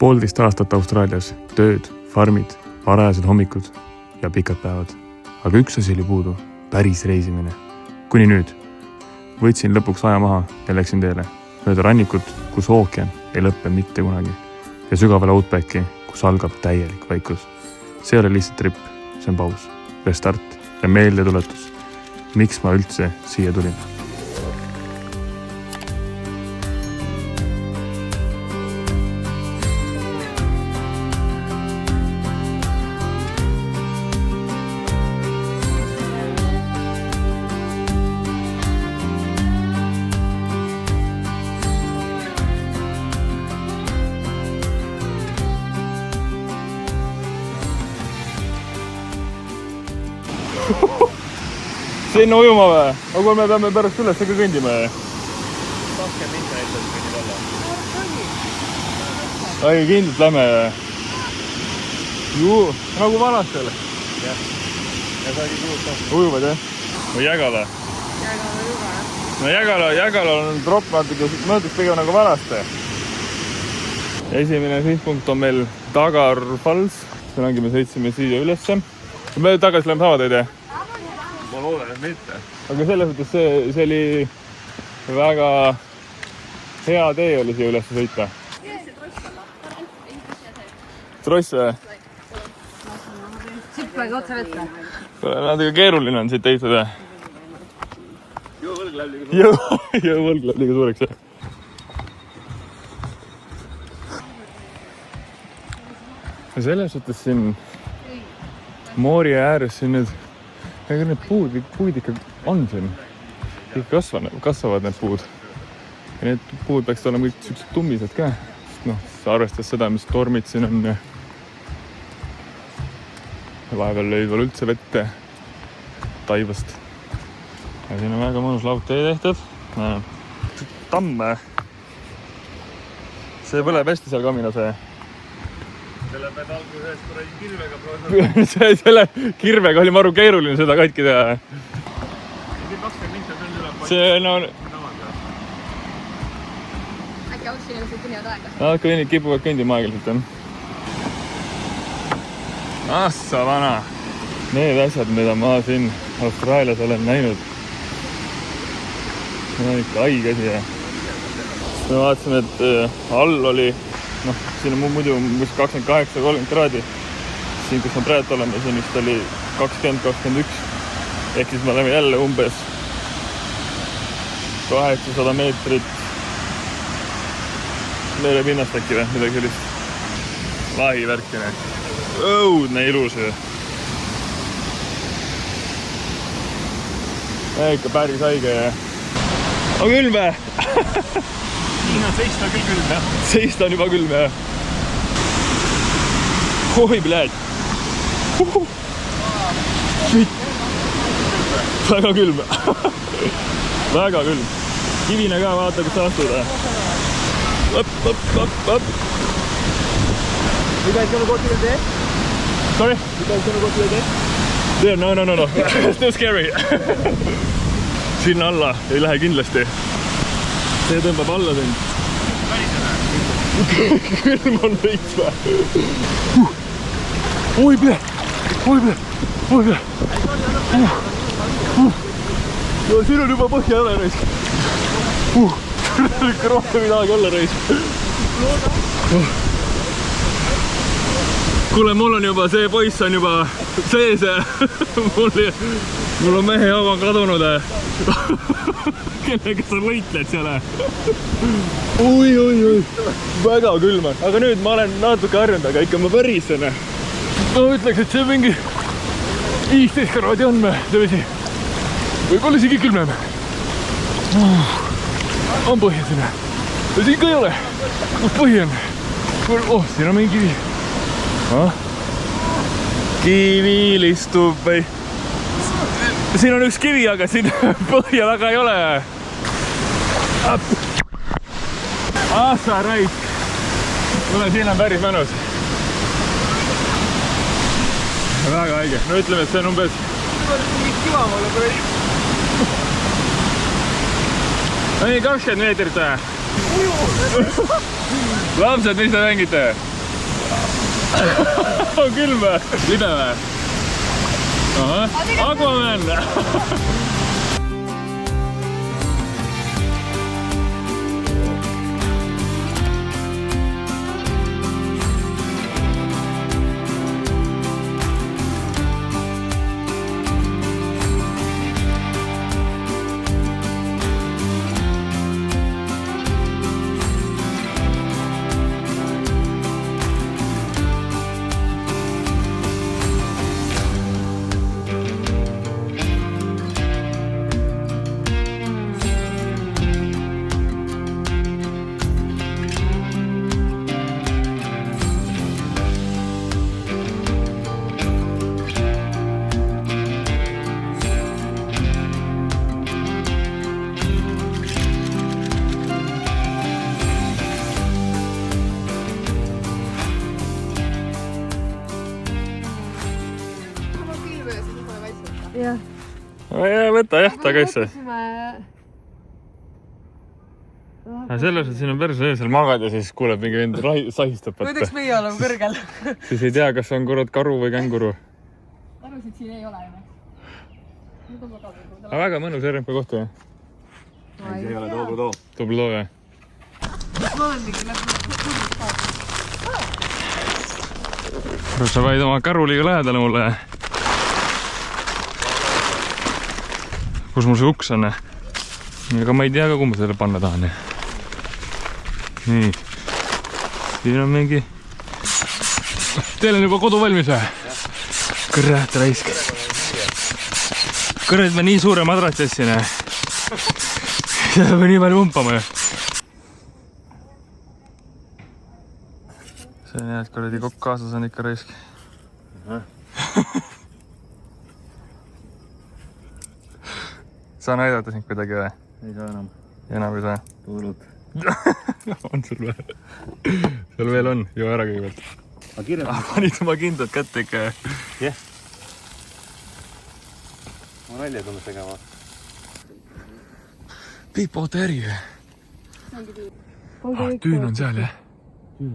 Poolteist aastat Austraalias, tööd, farmid, varajased hommikud ja pikad päevad. Aga üks asi oli puudu, päris reisimine. Kuni nüüd. Võtsin lõpuks aja maha ja läksin teele. Mööda rannikut, kus ookean ei lõppe mitte kunagi. Ja sügavale outbacki, kus algab täielik vaikus. See ei ole lihtsalt trip, see on paus, restart ja meeldetuletus. Miks ma üldse siia tulin? Sinna ujuma või? Aga kui me peame pärast üles ka kõndima? 20 minta näitab kõnnid alla. Ai, kindlalt lähme. Juu, nagu vanastel. Jah. Ja sa olid uus ka. Ujuvad, jah? Või Jägala? Jägala juba, jah. No Jägala on tropp natuke, mõõduks pigem nagu vanaste. Esimene sihtpunkt on meil Tagar Falls. Tänagi me sõitsime siia ülesse. Me tagasi läheme sama teed, jah? Ma loodan, et mitte. Aga selles mõttes see oli väga hea tee oli siia üles sõita. Tross või? Sippagi otsa vette. Natuke keeruline on siit ehitada. Jõuvõlg läheb liiga suureks. Jõuvõlg läheb liiga suureks, jah. Ja selles suhtes siin moori ääres siin need puud ikka on siin. Ikka kasvavad need puud. Ja need puud peaks olema kõik sellised tummised ka. Arvestades seda, mis tormid siin on. Vahepeal lööd üldse vette taivast. Ja siin on väga mõnus lautee tehtud. Tamme. See põleb hästi seal kaminas. Selle pead alguses kuradi kirvega proovida. Selle kirvega oli maru keeruline seda katki teha. Siin 20 minta on üle. See no... Äkki auks inimesed kõnnivad aega? Kõnnid kipuvad kõndima aeglaselt, jah. Assa vana. Need asjad, mida ma siin Austraalias olen näinud. See on ikka haige asi, jah. Me vaatasime, et all oli siin on muidu 28-30 kraadi. Siin, kus me praegu oleme, siin vist oli 20-21. Ehk siis me oleme jälle umbes 800 meetrit merepinnast äkki või midagi sellist. Lahivärkine. Õudne ilus. Ikka päris haige. On külm või? Siin on seista küll külm, jah. Seista on juba külm, jah. Oi, blääd. Väga külm. Väga külm. Kivine ka, vaata, kus astuda. Up. You guys gonna go to the day? Sorry? You guys gonna go to the day? There, no. Still scary. Sinna alla ei lähe kindlasti. See tõmbab alla sind. Külm on veits või? Oi, ble! Ja siin on juba põhja ära raisk. Ikka rohkem ei tahagi olla raisk. Kuule, mul on juba see poiss on juba sees. Mul on mehe hauga kadunud. Kellega sa võitled seal? Oi. Väga külm on. Aga nüüd ma olen natuke harjunud, aga ikka ma pärisen. Ma ütleks, et see mingi 15 kraadi on me, see vesi. Võib-olla isegi külmem. On põhja sinna. Ja siin ka ei ole. Kus põhi on? Siin on mingi kivi. Kivil istub või? Siin on üks kivi, aga siin põhja väga ei ole. Assa raisk. Kuule, siin on päris mõnus. Väga haige. No ütleme, et see on umbes... Kiva mulle praegu. Ei, 20 meetrit. Lapsed, mis te mängite? On küll või? Libe või? Aquaman! jah. Võta jah tagasi. Selles, et siin on päris öösel magad ja siis kuuleb mingi vend sahistab. Võidaks meie olema kõrgel. Siis ei tea, kas on kurat karu või känguru. Karusid siin ei ole ju. Aga väga mõnus RMP kohtu, jah? See ei ole Toobloo. Toobloo, jah? Ma olen mingi Sa vaid oma karu liiga lähedale mulle. Kus mul see uks on? Ega ma ei tea ka, kuhu ma selle panna tahan. Nii. Siin on mingi... Teil on juba kodu valmis või? Kõrrat raisk. Kõrrat ma nii suure madratsi essin. See peab nii palju umpama ju. See on hea, et kuradi kokk kaasas on ikka raisk. Saa näidata sind kuidagi või? Ei saa enam. Enam ei saa? Tuulut. On sul või? Sul veel on, joo ära kõigepealt. Panid oma kindlad kätte ikka. Jah. Ma nalja tulnud tegema. Piipoota äri või? Tüün on seal, jah?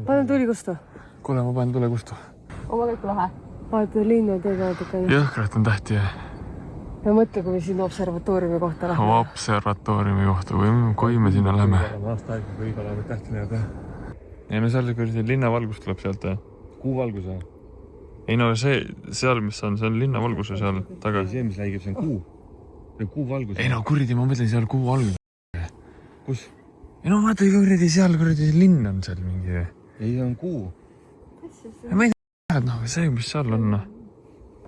Panen tuli kustu. Kuule, ma panen tule kustu. Oma kõik lahe. Vaata linna tegelikult. Jõhkrat on tähti, jah? Ja mõtle, kui me siin observatooriumi kohta lähme. Observatooriumi kohta, kui me sinna lähme. Aasta aeg, kui igal ajal tähtine jääb. Ei no seal linnavalgus tuleb sealt, jah? Kuuvalgus või? Ei no see seal, mis on, see on linnavalgus ja seal taga. See, mis läigib, see on kuu. See on kuuvalgus. Ei no kuridi, ma mõtlen seal kuu algus. Kus? Ei no vaata, kuridi seal, kuridi linn on seal mingi. Ei, see on kuu. Ma ei tea, noh, see, mis seal on.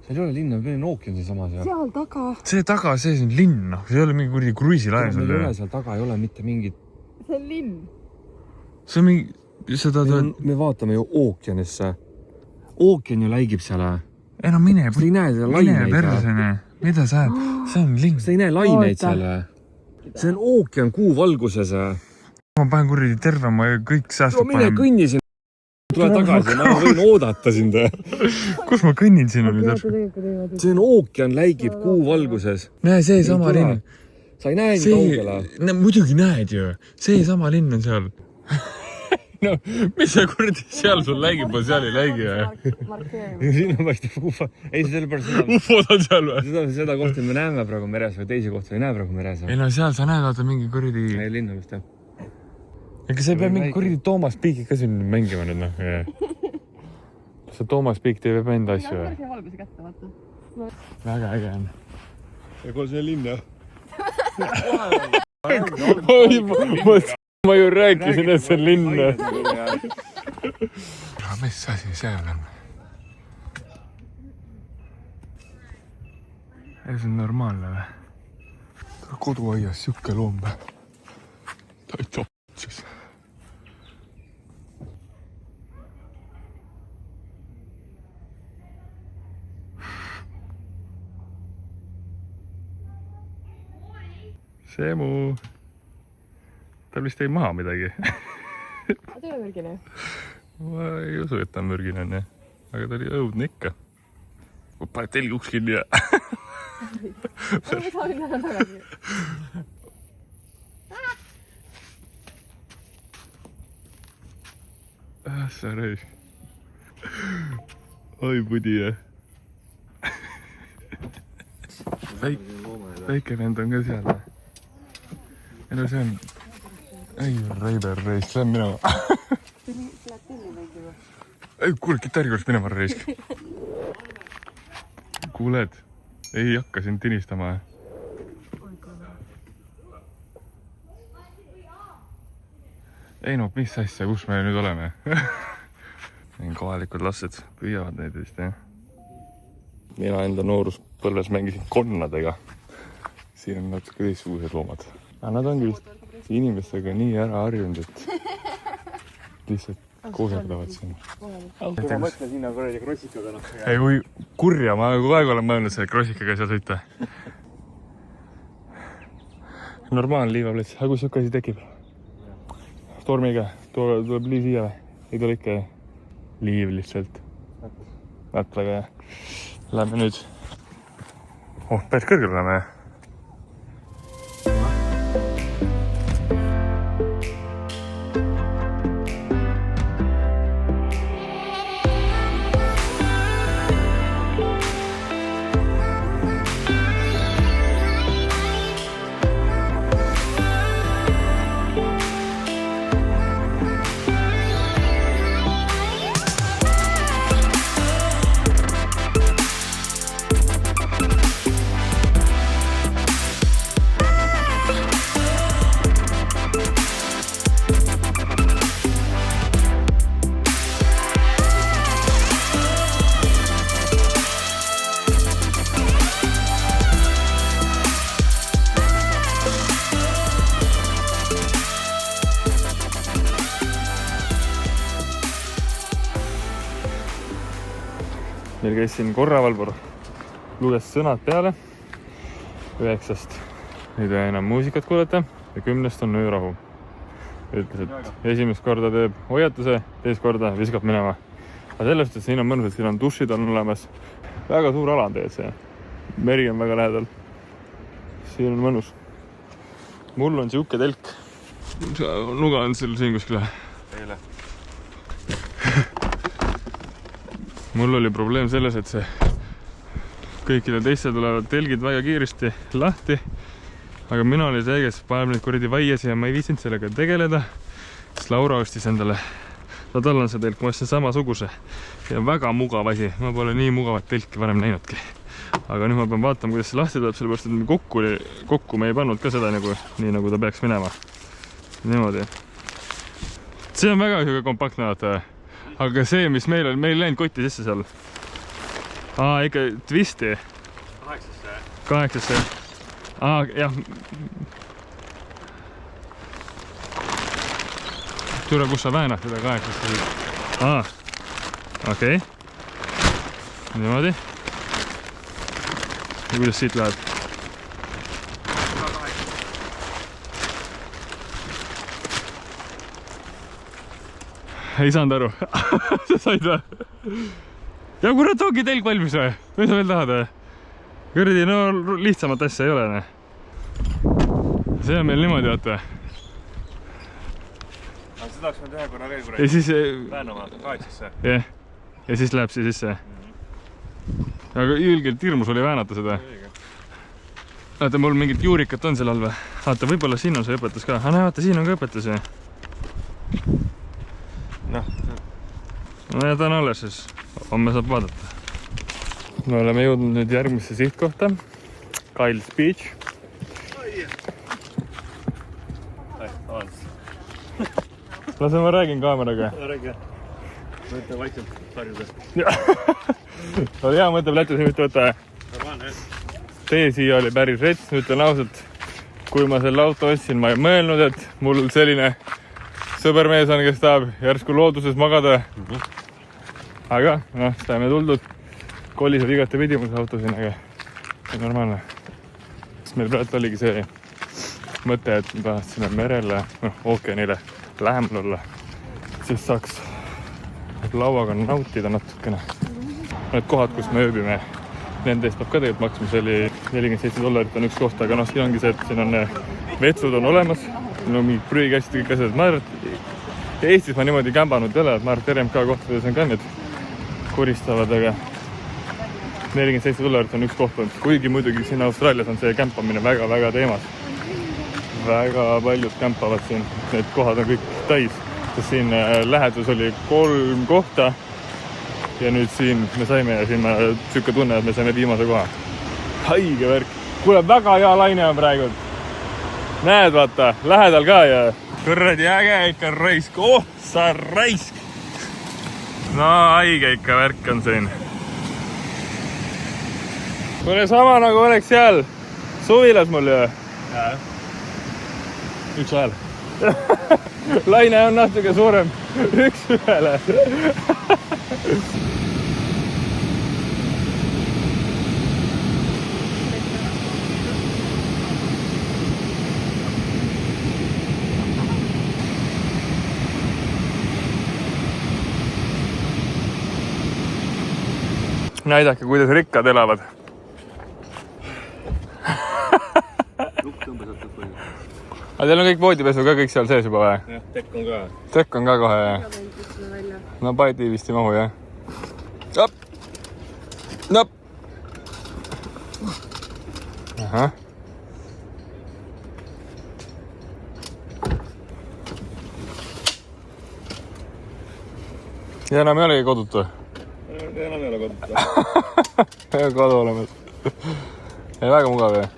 Seal ei ole linna, meil on ookean seesama seal. Seal taga. See taga, see on linn, noh. See ei ole mingi kuridi kruiisilae seal. Meil ei ole seal taga, ei ole mitte mingit... See on linn. See on mingi... Me vaatame ju ookeanisse. Ookean ju läigib seal. Ei no mine, sa ei näe seda laineid. Persene. Mida sa näed? See on linn. Sa ei näe laineid seal. See on ookean kuu valguses. Ma panen kuridi terve, ma kõik säästab panen. Mine kõnni siin. Tule tagasi, ma võin oodata sind. Kus ma kõnnin sinu nüüd? See on ookean läigib kuu valguses. Näe, see sama linn. Sa ei näe nii kaugele. Muidugi näed ju. See sama linn on seal. No, mis see kuradi seal sul läigib, ma seal ei läigi või? Sinna paistab ufo. Ei, see sellepärast seda... Ufod on seal või? Seda kohta me näeme praegu meres või teisi kohta ei näe praegu meres. Ei no seal sa näed, vaata mingi kuradi... Ei, linna vist jah. Ega see peab mingi kuradi Toomas Piik ikka siin mängima nüüd, noh. See Toomas Piik teeb enda asju või? Kõrge valguse kätte, vaata. Väga äge on. Ja kuule, see on linn jah. Ma ju rääkisin, et see on linn. Mis asi see on? See on normaalne või? Koduaias siuke loom või? Ta ei topsis. Seemu. Ta vist ei maha midagi. Ta ei ole mürgine? Ma ei usu, et ta on mürgine, on, jah. Aga ta oli õudne ikka. Kui paned telgi uks kinni ja... Ma ei saa minna tagasi. See reis. oi pudi, jah. Väike vend on ka seal. Ei no see on... Ei, Reiber Reisk, lähen minema. Ei, kuule, kitarri korras minema Reisk. Kuuled, ei hakka sind tinistama. Ei no, mis asja, kus me nüüd oleme? Kohalikud lasted püüavad neid vist, jah. Mina enda nooruspõlves mängisin konnadega. Siin on natuke teistsugused loomad. Aga nad ongi vist inimestega nii ära harjunud, et lihtsalt kooserdavad siin. Ma mõtlen sinna korrali krossikaga natuke. Ei, kui kurja, ma kogu aeg olen mõelnud selle krossikaga seal sõita. Normaalne liivaplets, aga kui siuke asi tekib? Stormiga, tuleb liiv siia või? Ei tule ikka liiv lihtsalt. Nätlaga, jah. Lähme nüüd. Oh, päris kõrgel oleme, jah. Meil käis siin korravalvur, luges sõnad peale 9-st. Nüüd ei enam muusikat kuulata ja 10-st on öörahu. Ütles, et esimest korda teeb hoiatuse, teist korda viskab minema. Aga sellest, et siin on mõnus, et siin on dušid on olemas. Väga suur ala on teed see. Meri on väga lähedal. Siin on mõnus. Mul on siuke telk. Nuga on seal siin kuskile. Eile. Mul oli probleem selles, et see kõikide teiste tulevad telgid väga kiiresti lahti. Aga mina oli see, kes paneb neid kuradi vaiesi ja ma ei viisinud sellega tegeleda. Siis Laura ostis endale, tal on see telk, ma ostsin samasuguse. Ja väga mugav asi, ma pole nii mugavat telki varem näinudki. Aga nüüd ma pean vaatama, kuidas see lahti tuleb, sellepärast, et kokku me ei pannud ka seda nii nagu ta peaks minema. Niimoodi. See on väga kompaktne vaata. Aga see, mis meil on, meil läinud kotti sisse seal. Ikka twisti. 8-sse. Jah. Tule, kus sa väänad seda 8-sse. Okei. Niimoodi. Ja kuidas siit läheb? Ei saanud aru. Sa said või? Ja kurat ongi telg valmis või? Või sa veel tahad või? Kõrdi, no lihtsamat asja ei ole. Ne? See on meil niimoodi, vaata. Aga seda oleks ühe korra veel kuradi. Ja siis... Väänama 8-sse. Jah. Ja siis läheb siia sisse. Aga ilgelt hirmus oli väänata seda. Vaata, mul mingit juurikat on seal all või? Vaata, võib-olla siin on see õpetus ka. Näe, vaata, siin on ka õpetus. No ja ta on alles siis. Homme saab vaadata. Me oleme jõudnud nüüd järgmisse sihtkohta. Kyle's Beach. Lase ma räägin kaameraga. Räägi. Mõtle vaikselt sarjuda. Oli hea mõte Lätis mitte võtta. Tee siia oli päris rets. Ütlen ausalt, kui ma selle auto ostsin, ma ei mõelnud, et mul selline sõbermees on, kes tahab järsku looduses magada. Aga, saime tuldud. Koliseb igate pidi mul see auto siin, aga see on normaalne. Meil praegu oligi see mõte, et me tahtsime merele, ookeanile lähemal olla. Siis saaks lauaga nautida natukene. Need kohad, kus me ööbime, nende eest peab ka tegelikult maksma. See oli $47 on üks koht, aga siin ongi see, et siin on vetsud on olemas. No mingi prügikässid kõik asjad. Eestis ma niimoodi kämbanud ei ole, et ma arvan, et RMK kohtades on ka need koristavad, aga $47 on üks koht olnud. Kuigi muidugi siin Austraalias on see kämpamine väga-väga teemas. Väga paljud kämpavad siin, need kohad on kõik täis, sest siin lähedus oli 3 kohta ja nüüd siin me saime ja siin ma siuke tunne, et me saime viimase koha. Haige värk. Kuule, väga hea laine on praegu. Näed, vaata, lähedal ka ja kuradi äge ikka raisk. Oh, sa raisk. No haige ikka värk on siin. Kuule, sama nagu oleks seal suvilas mul ju. Üks ajal. Laine on natuke suurem. Üks ühele. Näidake, kuidas rikkad elavad. Aga teil on kõik voodipesu ka kõik seal sees juba või? Jah, tekk on ka. Tekk on ka kohe, jah? No paidi vist ei mahu, jah? Op! Nop! Ahah. Ja enam ei olegi kodutu? Enam ei ole kodutu. Kodu olemas. Ei, väga mugav, jah?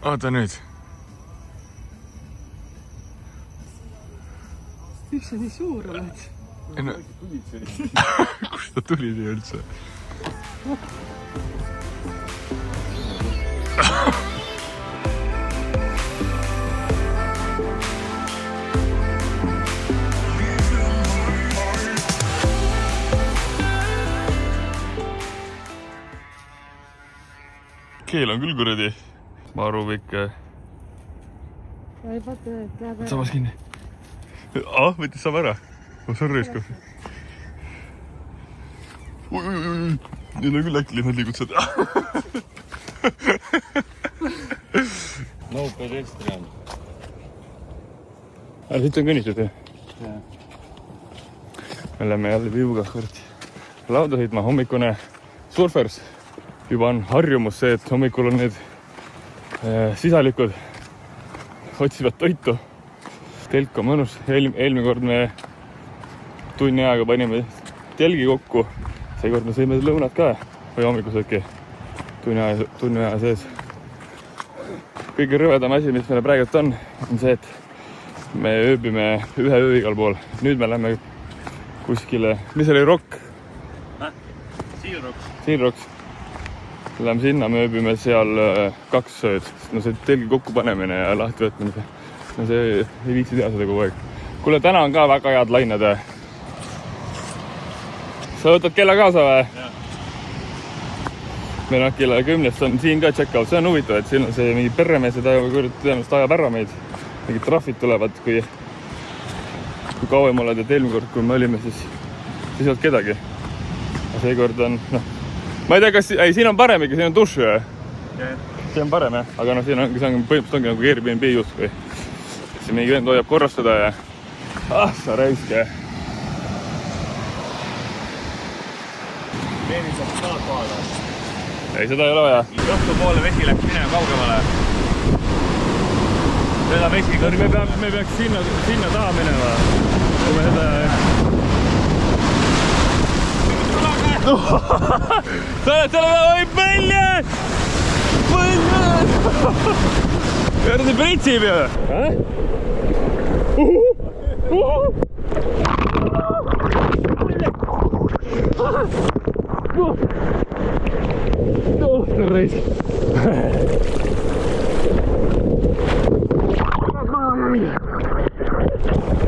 Oota nüüd. Miks sa nii suur oled? Kust ta tuli siia üldse? Keel on küll kuradi. Maru pikk. Ei vaata, et läheb ära. Samas kinni. Võttis saab ära. See on raiskav. Nüüd on küll äkki nad liigutsed. No pedestrian. Aga siit on kõnnitud, jah? Me läheme jälle viivuga kõrti. Lauda sõitma hommikune surfers. Juba on harjumus see, et hommikul on need sisalikud otsivad toitu. Telk on mõnus. Eelmine kord me tunni ajaga panime telgi kokku. Seekord me sõime lõunat ka või hommikusööki tunni aja sees. Kõige rõvedam asi, mis meil praegu on see, et me ööbime ühe öö igal pool. Nüüd me lähme kuskile, mis oli Rock? Seal Rocks. Läheme sinna, me ööbime seal 2 ööd. No see telgi kokku panemine ja lahti võtmine. No see ei viitsi teha seda kogu aeg. Kuule, täna on ka väga head lained. Sa võtad kella kaasa või? Jah. Meil on kella 10 on siin ka check-out. See on huvitav, et siin on see mingi perremees ja tõenäoliselt ajab ära meid. Mingid trahvid tulevad, kui kauem oled, et eelmine kord, kui me olime, siis ei olnud kedagi. Seekord on, ma ei tea, kas, siin on parem ikka, siin on duši või? Siin on parem, jah. Aga siin on põhimõtteliselt ongi nagu Airbnb just või. Siin mingi vend hoiab korrastada ja sa raiske. Meerin saab saad kohale. Ei, seda ei ole vaja. Õhtu poole vesi läks minema kaugemale. Seda vesi kõrge. Me peaks sinna taha minema. Kui me seda... Sa oled selle oi põljad! Kõrdi pritsib ju!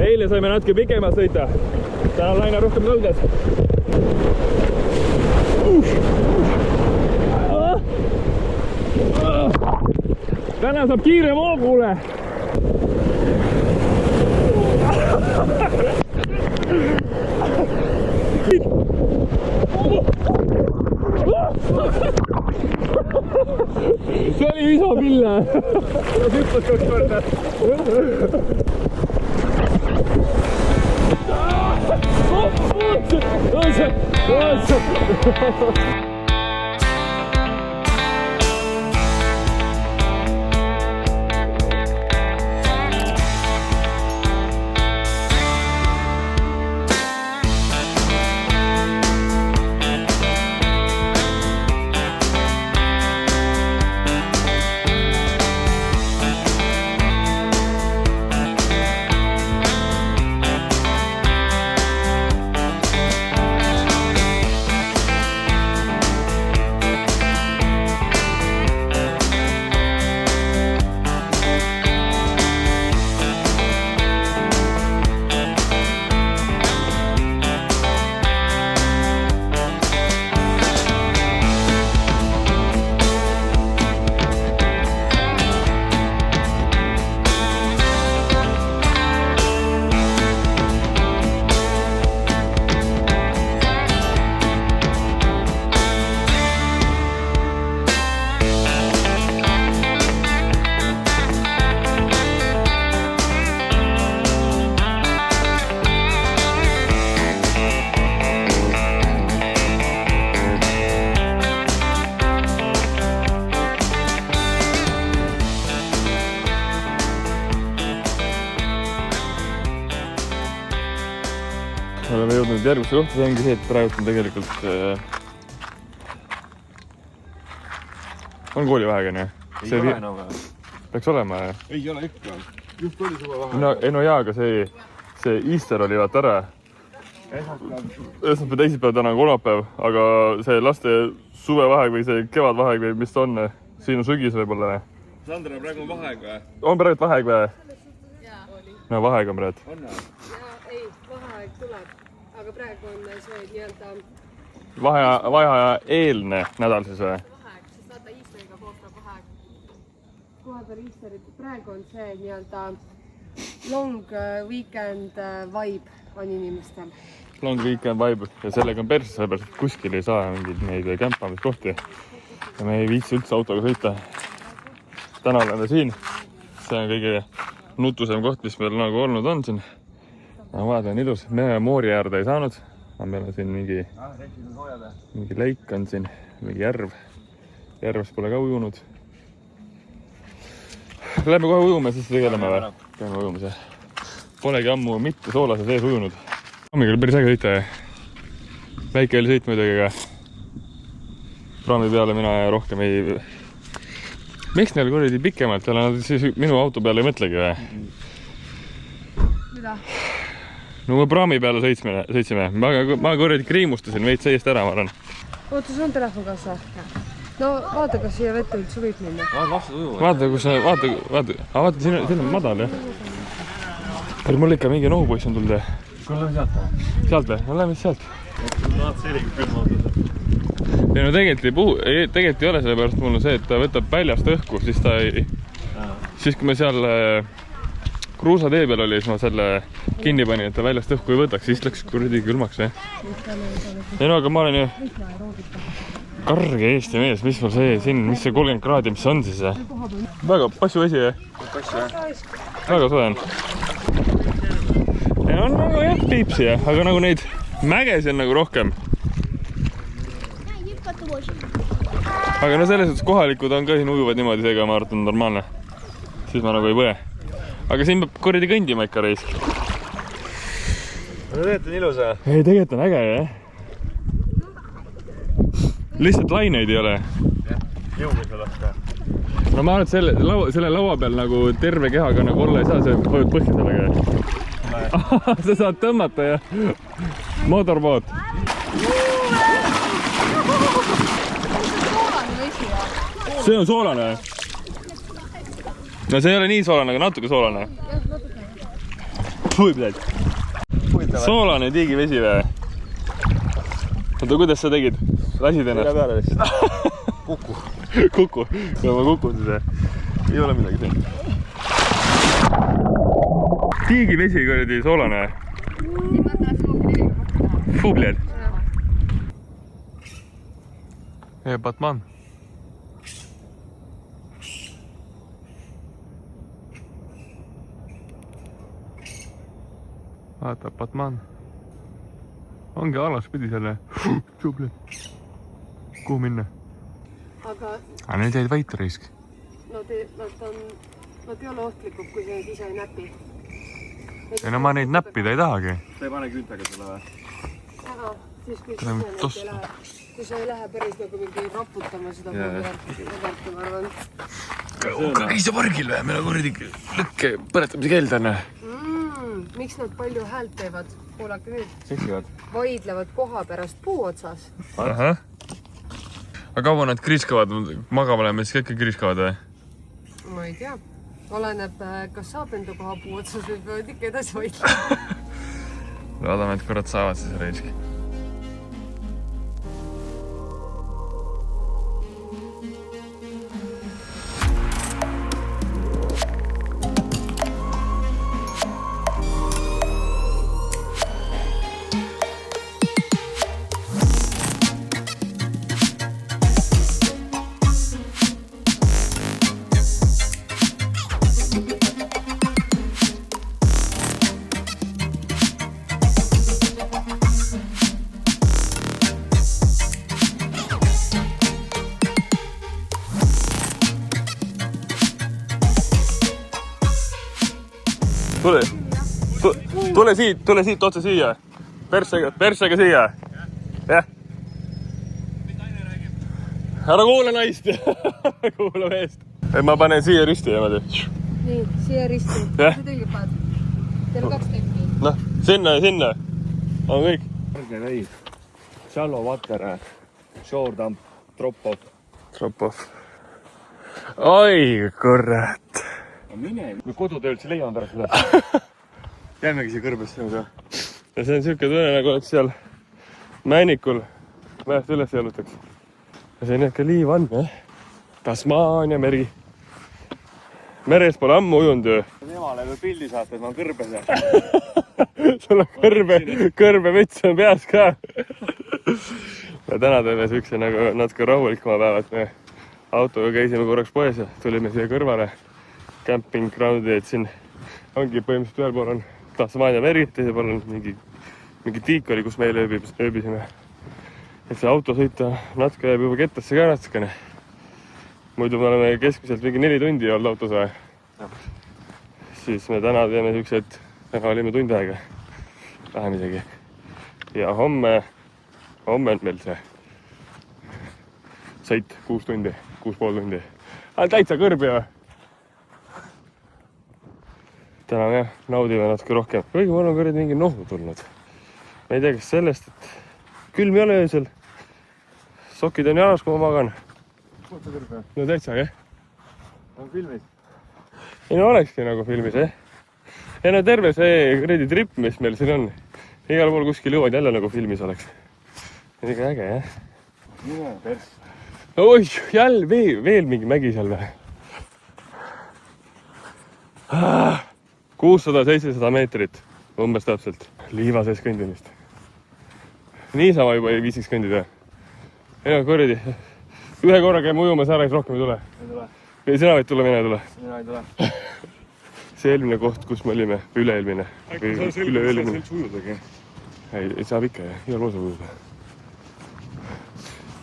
Eile saime natuke pikemalt sõita. Täna on laine rohkem nõldes. Täna saab kiire voogule. See oli isapille. Hüppas 2 korda. oleme jõudnud järgmisse kohta, see ongi see, et praegu on tegelikult on koolivaheaeg, on ju? Ei ole enam vähe. Peaks olema, jah? Ei ole ikka. Just oli suve vahe. Ei no jaa, aga see Easter oli vaata ära. Esmaspäev, teisipäev, täna on kolmapäev, aga see laste suvevaheaeg või see kevadvaheaeg või mis ta on, siin on sügis võib-olla. Sandra, praegu on vaheaeg või? On praegu vaheaeg või? Jaa, oli. No vaheaeg on praegu. On või? Jaa, ei, vaheaeg tuleb. Aga praegu on see nii-öelda Vaheaja eelne nädal siis või? vaheaeg, sest vaata Easteriga koos tuleb vaheaeg. Kohe peal Easterit, praegu on see nii-öelda long weekend vibe on inimestel. Long weekend vibe ja sellega on perses, sellepärast et kuskil ei saa mingeid neid kämpamiskohti. Ja me ei viitsi üldse autoga sõita. Täna oleme siin. See on kõige nutusem koht, mis meil nagu olnud on siin. Vaad on ilus. Me moori äärde ei saanud. Meil on siin mingi leik on siin, mingi järv. Järves pole ka ujunud. Lähme kohe ujume, siis tegeleme või? Käime ujumas, jah. Polegi ammu mitte soolase sees ujunud. Praamiga oli päris äge sõita. Väike oli sõit muidugi, aga praami peale mina rohkem ei... Miks neil kuradi pikemalt ja nad siis minu auto peale ei mõtlegi või? Mida? No me praami peale sõitsime. Ma kuradi kriimustasin veits seest ära, ma arvan. Oota, sul on telefon kaasa? No vaata, kas siia vette üldse võib minna. Vaata, kus sa... Vaata, siin on madal, jah. Mul ikka mingi nohupoiss on tulnud. Kuule, lähme sealt või? Sealt või? No lähme sealt. Tahad sellega küll vaadata? Ei no tegelikult ei ole, sellepärast mul on see, et ta võtab väljast õhku, siis ta ei... Siis kui me seal kruusatee peal oli, siis ma selle kinni panin, et ta väljast õhku ei võtaks, siis läks kuradi külmaks, jah. Ei no, aga ma olen ju karge Eesti mees, mis mul see siin, mis see 30 kraadi, mis on siis, jah? Väga passu vesi, jah? Passu, jah? Väga soe on. Ja on nagu jah, piipsi, jah, aga nagu neid mägesi on nagu rohkem. Aga no selles suhtes kohalikud on ka siin ujuvad niimoodi, seega ma arvan, on normaalne. Siis ma nagu ei põe. Aga siin peab kuradi kõndima ikka reisk. No tegelikult on ilus, jah? Ei, tegelikult on äge, jah. Lihtsalt laineid ei ole. Jah, jõumis oleks ka. No ma arvan, et selle laua peal nagu terve kehaga nagu olla ei saa, see vajud põhja sellega. Sa saad tõmmata, jah. Motorboot. See on soolane. No see ei ole nii soolane, aga natuke soolane. Pui, pidad. Soolane tiigivesi või? Oota, kuidas sa tegid? Lasid ennast? Üle peale lihtsalt. Kuku. Kuku. No ma kukun siis. Ei ole midagi siin. Tiigivesi kuradi soolane. Fubled. Batman. Vaata, Batman. ongi alaspidi selle tubli. Kuhu minna? aga need jäid vait risk. nad ei ole ohtlikud, kui sa neid ise ei näpi. Ei no ma neid näppida ei tahagi. Sa ei pane küntega selle või? Aga siis kui sa ei lähe päris nagu mingi raputama seda värki, ma arvan. Käis pargil või? Meil on kuradi lõkke põletamise keeld on. Miks nad palju häält teevad? Kuulake nüüd. Seksivad. Vaidlevad koha pärast puu otsas. Aga kaua nad kriiskavad? Magama oleme, siis kõik kriiskavad või? Ma ei tea. Oleneb, kas saab enda koha puu otsas või peavad ikka edasi vaidlema. Loodame, et korrad saavad siis reiski. Tule siit otse siia. Persega siia. Jah. Ära kuule naist. Kuule meest. Ma panen siia risti niimoodi. Nii, siia risti. Jah. See tõlgib paad. Teil on 2 tekki. Noh, sinna ja sinna. On kõik. Arge veid. Shallow water. Shore dump. Drop off. Drop off. Oi, kurat. Mine. Me kodutöölt see leian pärast seda. Jäämegi siia kõrbesse nagu. Ja see on siuke tunne nagu, et seal männikul mäest üles jalutaks. Ja see on jälle liiv on, Tasmaania meri. Meres pole ammu ujunud ju. Emale või pildi saata, et ma on kõrbes. Sul on kõrbevits on peas ka. Me täna teeme siukse nagu natuke rahulikuma päeva, et me autoga käisime korraks poes ja tulime siia kõrvale camping ground'i, et siin ongi põhimõtteliselt ühel pool on Tasmaania meri, teisel pool on mingi tiik oli, kus meil ööbisime. Et see auto sõita natuke jääb juba kettasse ka natukene. Muidu me oleme keskmiselt mingi 4 tundi olnud autos või. Siis me täna teeme siuksed, täna olime tund aega. Vähem isegi. Ja homme on meil see sõit 6 tundi, 6,5 tundi. Täitsa kõrbi või? Täna jah, naudime natuke rohkem. Kuigi mul on kõrvad mingi nohu tulnud. Ma ei tea, kas sellest, et külm ei ole öösel. Sokid on jalas, kui ma magan. No täitsa, jah? On filmis? Ei no olekski nagu filmis, jah? Ei no terve see kõredi trip, mis meil siin on. Igal pool kuskil jõuad jälle nagu filmis oleks. See on ikka äge, jah? Mine pers. Oi, jälle veel mingi mägi seal või? 600-700 meetrit, umbes täpselt. Liiva sees kõndimist. Niisama juba ei viisiks kõndida. Ei no kuradi. Ühe korra käime ujumas ära, rohkem ei tule. Ei tule. Ei, sina võid tulla, mina ei tule. Mina ei tule. See eelmine koht, kus me olime, üle-eelmine. Äkki sa selgelt ujudagi? Ei saab ikka, jah. Igal pool saab ujuda.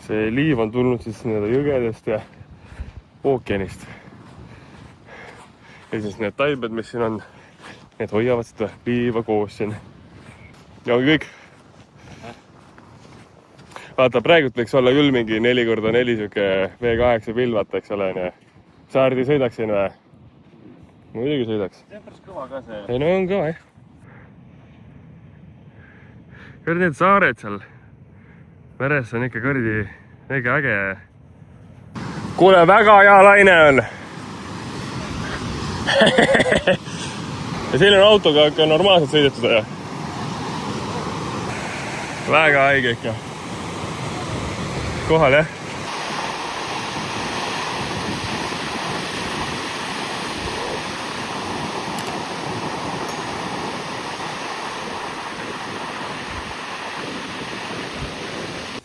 See liiv on tulnud siis jõgedest ja ookeanist. Ja siis need taibed, mis siin on, need hoiavad seda liiva koos siin. Ja ongi kõik. Vaata, praegult võiks olla küll mingi 4x4 siuke V8 pilvata, eks ole. Saardi sõidaks siin või? Muidugi sõidaks. See on päris kõva ka see. Ei no on kõva, jah. Kõrdi need saared seal meres on ikka kõrdi väga äge. Kuule, väga hea laine on. Ja siin on autoga ikka normaalselt sõidetud, jah. Väga haige ikka. Kohal, jah.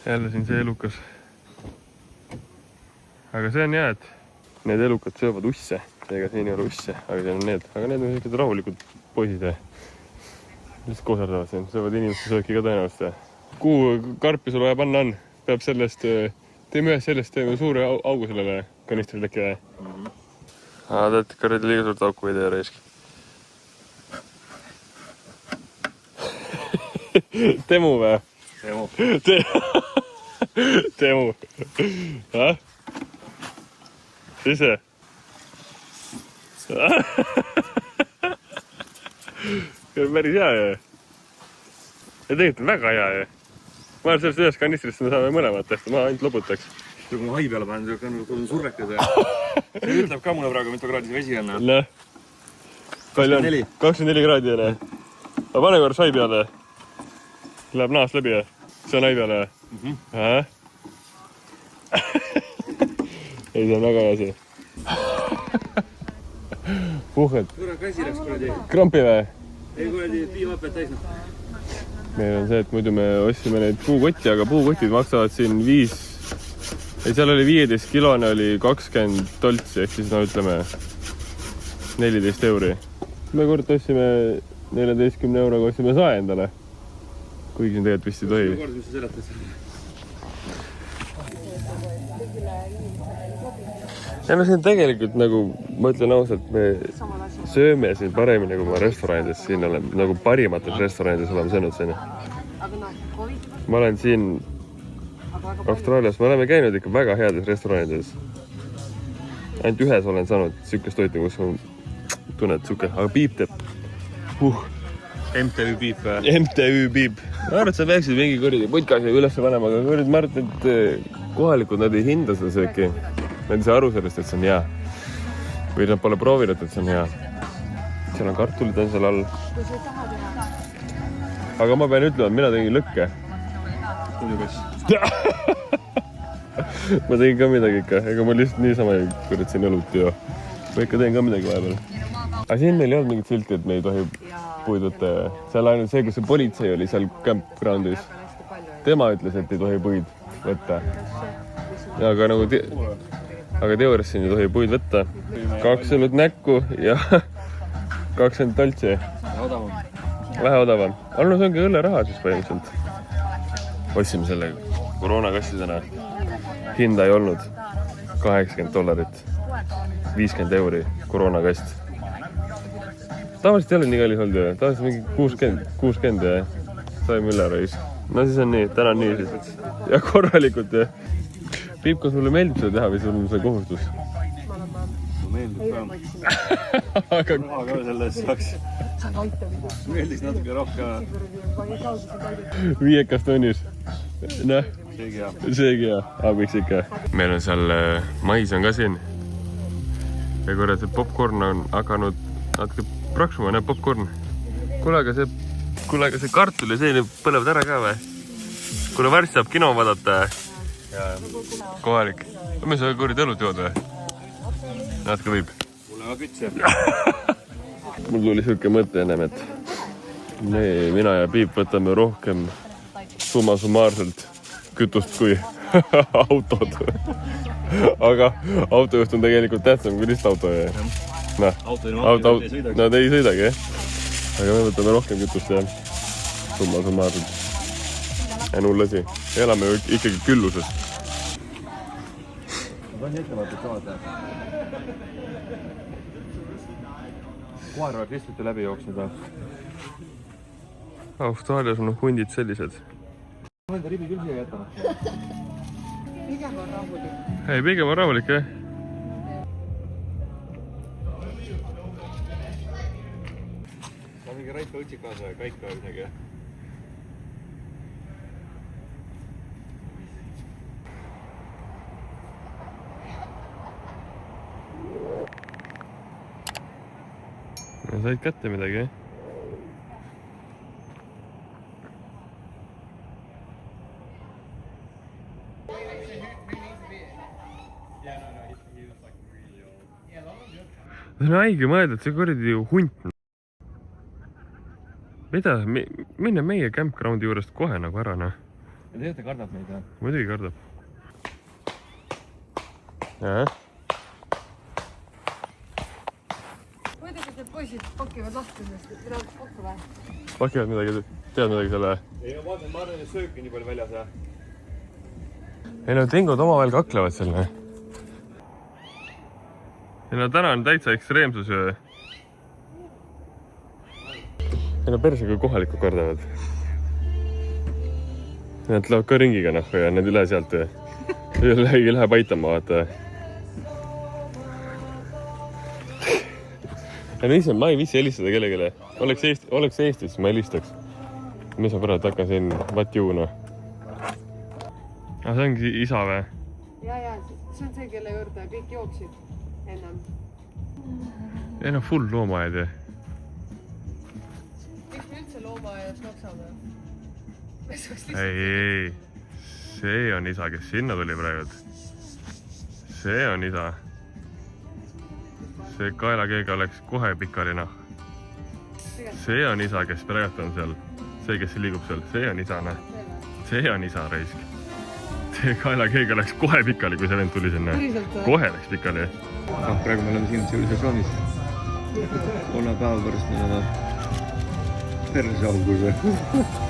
Jälle siin see elukas. Aga see on hea, et need elukad söövad usse. Seega siin ei ole usse, aga siin on need. Aga need on sellised rahulikud poisid. Lihtsalt koserdavad siin. Söövad inimeste sööki ka tõenäoliselt. kuhu karpi sul vaja panna on. Peab sellest, teeme ühes sellest, teeme suure augu sellele kanistrile äkki või? Tead, karjad liiga suurt auku ei tee reisk. Temu või? Temu. Ise? See on päris hea ju. Ja tegelikult on väga hea ju. Ma arvan, sellest ühest kanistrist me saame mõlemad tehta, ma ainult loputaks. kui ma hai peale panen, see on survekad ja see ütleb ka mulle praegu, mitu kraadi see vesi on. Noh. Palju on? 24 kraadi on. Aga pane korras hai peale. Läheb naast läbi ja see on hai peale. Ei, see on väga hea see. Puhhed. Kõra käsi läks kuradi. Krampi või? Ei kuradi piimapet täis. Meil on see, et muidu me ostsime neid puukotti, aga puukotid maksavad siin 5... Ei, seal oli 15-kilone, oli 20 toltsi, ehk siis no ütleme 14 euri. Me kord ostsime 14 euroga, ostsime sae endale. Kuigi siin tegelikult vist ei tohi. Kord, mis sa seletad? Ja me siin tegelikult nagu, ma ütlen ausalt, me sööme siin paremini, kui ma restoranides siin olen, nagu parimates restoranides oleme söönud siin. Ma olen siin Austraalias, me oleme käinud ikka väga heades restoranides. Ainult ühes olen saanud sükest toitu, kus ma tunnen, et suke, aga piip teeb. MTÜ piip. MTÜ piip. Ma arvan, et sa peaksid mingi kuradi putkasi üles panema, aga kuradi, ma arvan, et kohalikud nad ei hinda seda sööki. Nad ei saa aru sellest, et see on hea. Või nad pole proovinud, et see on hea. Seal on kartulid on seal all. Aga ma pean ütlema, et mina tegin lõkke. Ma tegin ka midagi ikka, ega ma lihtsalt niisama ei kurat siin õlut joo. Ma ikka teen ka midagi vahepeal. Aga siin meil ei olnud mingit silti, et me ei tohi puid võtta. Seal ainult see, kus see politsei oli seal campgroundis. Tema ütles, et ei tohi puid võtta. Ja, aga nagu aga teoorias siin ei tohi puid võtta. 2 õlut näkku ja 20 toltsi. Vähe odavam. Aga no see ongi õlleraha siis põhimõtteliselt. Ostsime selle koroonakassidena. Hinda ei olnud $80. 50 euri koroonakast. Tavaliselt ei ole nii kallis olnud ju. Tavaliselt mingi 60 ja saime üle reis. No siis on nii, täna on nii siis. Ja korralikult ja. Piip, kas mulle meeldib seda teha või sul on see kohustus? Meeldib ka. Aga selles saaks. Meeldiks natuke rohkem. 5 tunnis. Noh. Seegi hea. Seegi hea. Abiks ikka. Meil on seal mais on ka siin. Ja korra see popcorn on hakanud natuke praksuma, näeb popcorn. Kuule, aga see kartul ja see põlevad ära ka või? Kuule, varsti saab kino vaadata. Kohalik. Me sa kurrid õlut jood või? Natuke võib. Mulle ka kütse. Mul tuli siuke mõte ennem, et mina ja Piip võtame rohkem summa summaarselt kütust kui autod. Aga autojuht on tegelikult tähtsam kui lihtsalt auto. Auto nad ei sõidagi, aga me võtame rohkem kütust ja summa summaarselt. Ja null asi. Elame ju ikkagi külluses. Ma tahan ettevaatut ka vaata. Koer võib lihtsalt läbi jooksnud. Austraalias on hundid sellised. Ma enda ribi küll siia jätama. Pigem on rahulik. Ei, pigem on rahulik, jah. Saa mingi raika õtsik kaasa ja kaika midagi. Said kätte midagi, jah? See on haige mõelda, et see kuradi hunt. Mida? Minne meie campgroundi juurest kohe nagu ära, noh. Ja tegelikult kardab meid, jah? Muidugi kardab. Jah. poisid pakivad lahti ennast, et nad kokku või? pakivad midagi, tead midagi selle? ei no vaata, ma arvan, et sööki nii palju väljas, jah. ei no tingud omavahel kaklevad seal, ne? ei no täna on täitsa ekstreemsus ju. ei no perse, kui kohalikud kardavad. Nad lähevad ka ringiga noh ja need üle sealt ju. ei lähe paitama, vaata. ja no ise, ma ei viitsi helistada kellelegi. Oleks Eestis, siis ma helistaks. mis ma praegu hakkan siin, what you noh. see ongi isa või? ja, see on see, kelle juurde kõik jooksid ennem. ei no full loomaaed ju. miks me üldse loomaaedas maksame? ei. see on isa, kes sinna tuli praegu. see on isa. see kaelakeega oleks kohe pikali noh. see on isa, kes praegu on seal. see, kes liigub seal, see on isa noh. see on isa raisk. see kaelakeega läks kohe pikali, kui see vend tuli sinna. kohe läks pikali. praegu me oleme siin tsivilisatsioonis. 3 päeva pärast me oleme perseaugus.